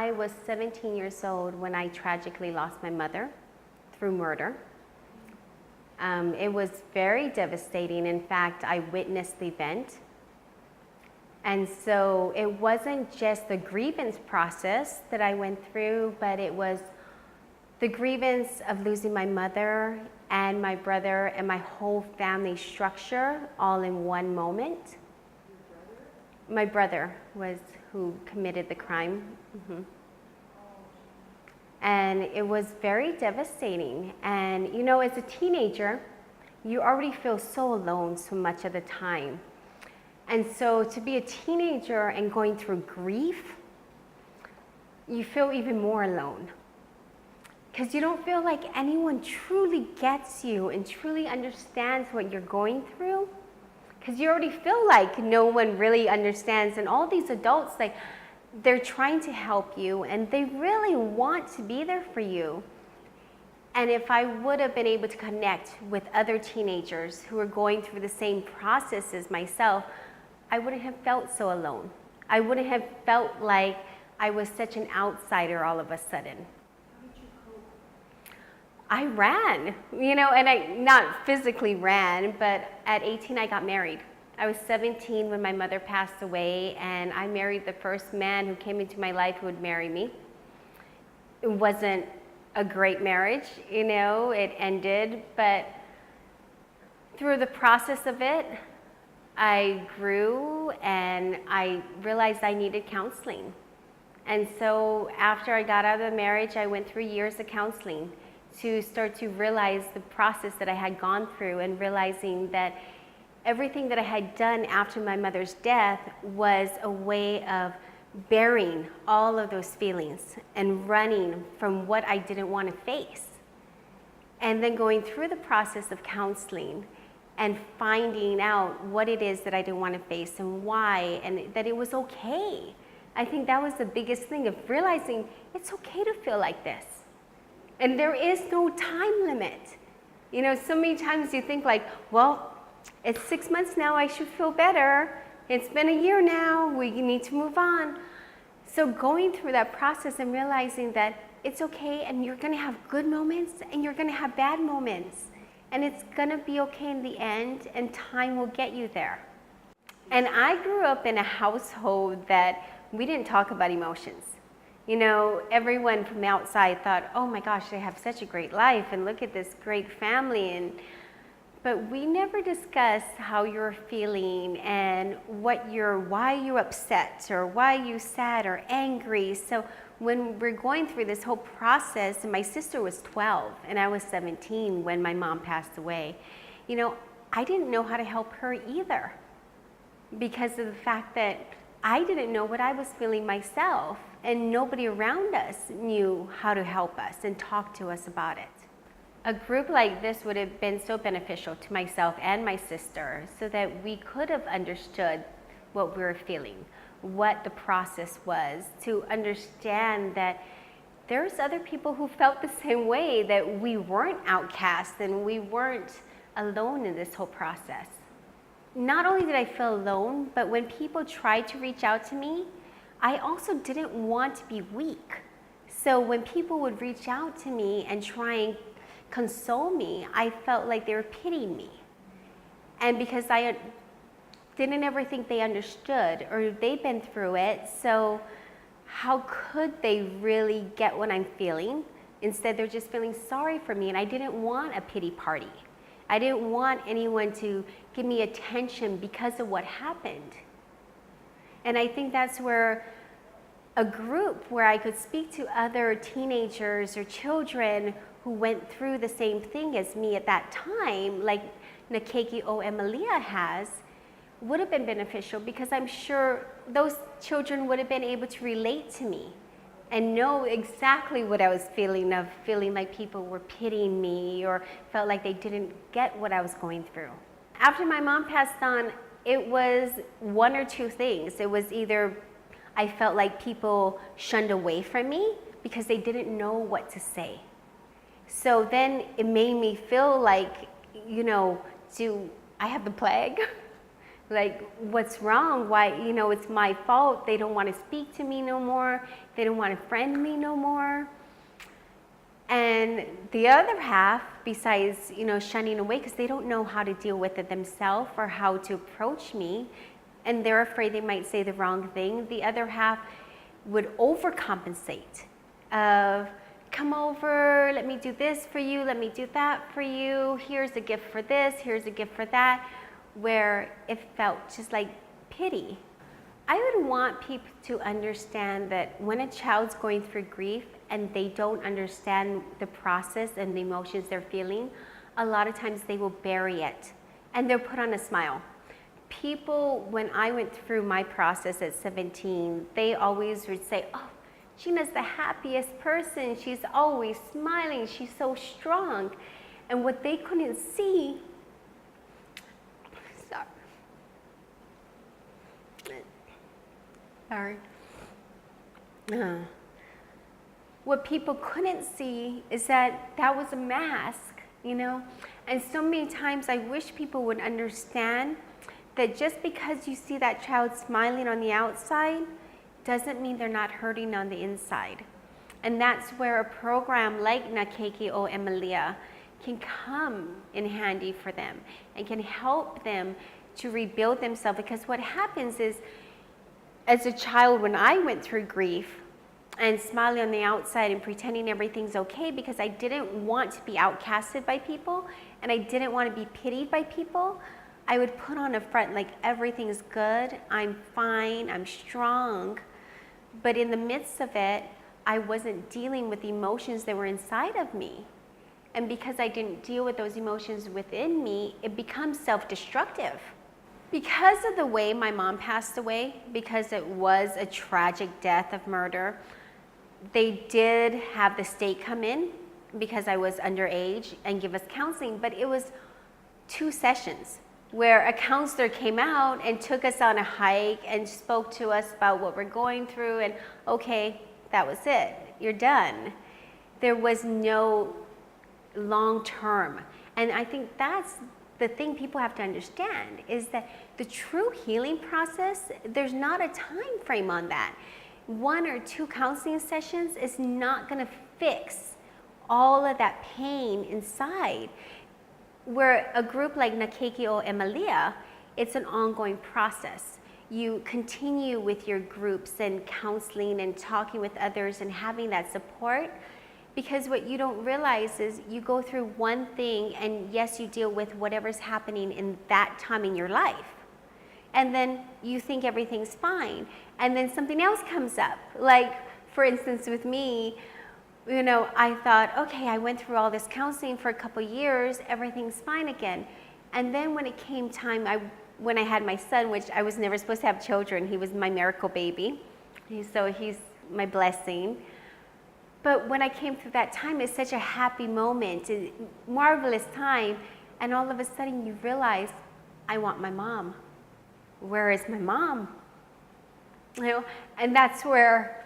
I was 17 years old when I tragically lost my mother through murder. It was very devastating. In fact, I witnessed the event. And so it wasn't just the grievance process that I went through, but it was the grievance of losing my mother and my brother and my whole family structure all in one moment. My brother was who committed the crime. And it was very devastating. And you know, as a teenager, you already feel so alone so much of the time. And so to be a teenager and going through grief, you feel even more alone. Because you don't feel like anyone truly gets you and truly understands what you're going through. Because you already feel like no one really understands. And all these adults, like, they're trying to help you and they really want to be there for you. And if I would have been able to connect with other teenagers who are going through the same process as myself, I wouldn't have felt so alone. I wouldn't have felt like I was such an outsider all of a sudden. How did you cope? I ran, you know, and I not physically ran, but at 18 I got married. I was 17 when my mother passed away, and I married the first man who came into my life who would marry me. It wasn't a great marriage, you know, it ended, but through the process of it, I grew and I realized I needed counseling. And so after I got out of the marriage, I went through years of counseling to start to realize the process that I had gone through, and realizing that everything that I had done after my mother's death was a way of bearing all of those feelings and running from what I didn't want to face. And then going through the process of counseling and finding out what it is that I didn't want to face and why, and that it was okay. I think that was the biggest thing, of realizing it's okay to feel like this. And there is no time limit. You know, so many times you think like, well, it's 6 months now, I should feel better. It's been a year now, we need to move on. So going through that process and realizing that it's okay, and you're gonna have good moments and you're gonna have bad moments. And it's gonna be okay in the end, and time will get you there. And I grew up in a household that we didn't talk about emotions. You know, everyone from outside thought, oh my gosh, they have such a great life and look at this great family. But we never discussed how you're feeling and why you're upset or why you sad or angry. So when we're going through this whole process, and my sister was 12 and I was 17 when my mom passed away, you know, I didn't know how to help her either, because of the fact that I didn't know what I was feeling myself, and nobody around us knew how to help us and talk to us about it. A group like this would have been so beneficial to myself and my sister, so that we could have understood what we were feeling, what the process was, to understand that there's other people who felt the same way, that we weren't outcast and we weren't alone in this whole process. Not only did I feel alone, but when people tried to reach out to me, I also didn't want to be weak. So when people would reach out to me and try and console me, I felt like they were pitying me. And because I didn't ever think they understood, or they'd been through it, so how could they really get what I'm feeling? Instead, they're just feeling sorry for me, and I didn't want a pity party. I didn't want anyone to give me attention because of what happened. And I think that's where a group where I could speak to other teenagers or children who went through the same thing as me at that time, like NKOE Malia has, would have been beneficial, because I'm sure those children would have been able to relate to me and know exactly what I was feeling, of feeling like people were pitying me or felt like they didn't get what I was going through. After my mom passed on, it was one or two things. It was either I felt like people shunned away from me because they didn't know what to say. So then it made me feel like, you know, do I have the plague? Like, what's wrong? Why, it's my fault. They don't want to speak to me no more. They don't want to friend me no more. And the other half, besides, shunning away because they don't know how to deal with it themselves or how to approach me, and they're afraid they might say the wrong thing, the other half would overcompensate of, come over, let me do this for you, let me do that for you, here's a gift for this, here's a gift for that, where it felt just like pity. I would want people to understand that when a child's going through grief and they don't understand the process and the emotions they're feeling, a lot of times they will bury it and they'll put on a smile. People, when I went through my process at 17, they always would say, oh, Gina's the happiest person. She's always smiling. She's so strong. And what they couldn't see, what people couldn't see is that that was a mask, And so many times I wish people would understand that just because you see that child smiling on the outside doesn't mean they're not hurting on the inside. And that's where a program like NKOE Emilia can come in handy for them and can help them to rebuild themselves. Because what happens is, as a child, when I went through grief and smiling on the outside and pretending everything's okay because I didn't want to be outcasted by people and I didn't want to be pitied by people, I would put on a front like everything's good, I'm fine, I'm strong. But in the midst of it, I wasn't dealing with the emotions that were inside of me. And because I didn't deal with those emotions within me, it becomes self-destructive. Because of the way my mom passed away, because it was a tragic death of murder, they did have the state come in because I was underage and give us counseling, but it was 2 sessions where a counselor came out and took us on a hike and spoke to us about what we're going through, and okay, that was it, you're done. There was no long term. And I think that's the thing people have to understand, is that the true healing process, there's not a time frame on that. 1 or 2 counseling sessions is not gonna fix all of that pain inside. Where a group like NKOE Emilia, it's an ongoing process. You continue with your groups and counseling and talking with others and having that support, because what you don't realize is you go through one thing and yes, you deal with whatever's happening in that time in your life. And then you think everything's fine. And then something else comes up. Like, for instance, with me, I thought, okay, I went through all this counseling for a couple years, everything's fine again. And then when it came time, when I had my son, which I was never supposed to have children, he was my miracle baby, so he's my blessing. But when I came through that time, it's such a happy moment, a marvelous time, and all of a sudden you realize, I want my mom. Where is my mom? And that's where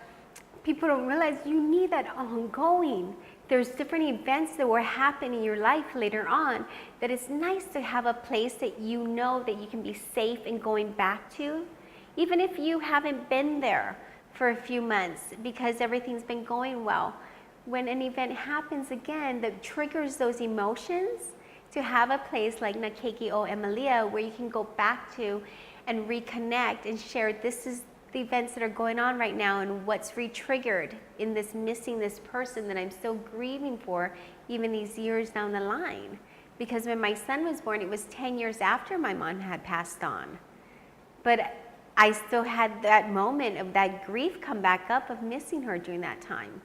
people don't realize you need that ongoing. There's different events that will happen in your life later on that it's nice to have a place that you know that you can be safe in going back to, even if you haven't been there for a few months because everything's been going well. When an event happens again that triggers those emotions, to have a place like NKOE Emilia where you can go back to and reconnect and share, this is the events that are going on right now and what's re-triggered in this missing this person that I'm still grieving for even these years down the line. Because when my son was born, it was 10 years after my mom had passed on. But I still had that moment of that grief come back up of missing her during that time.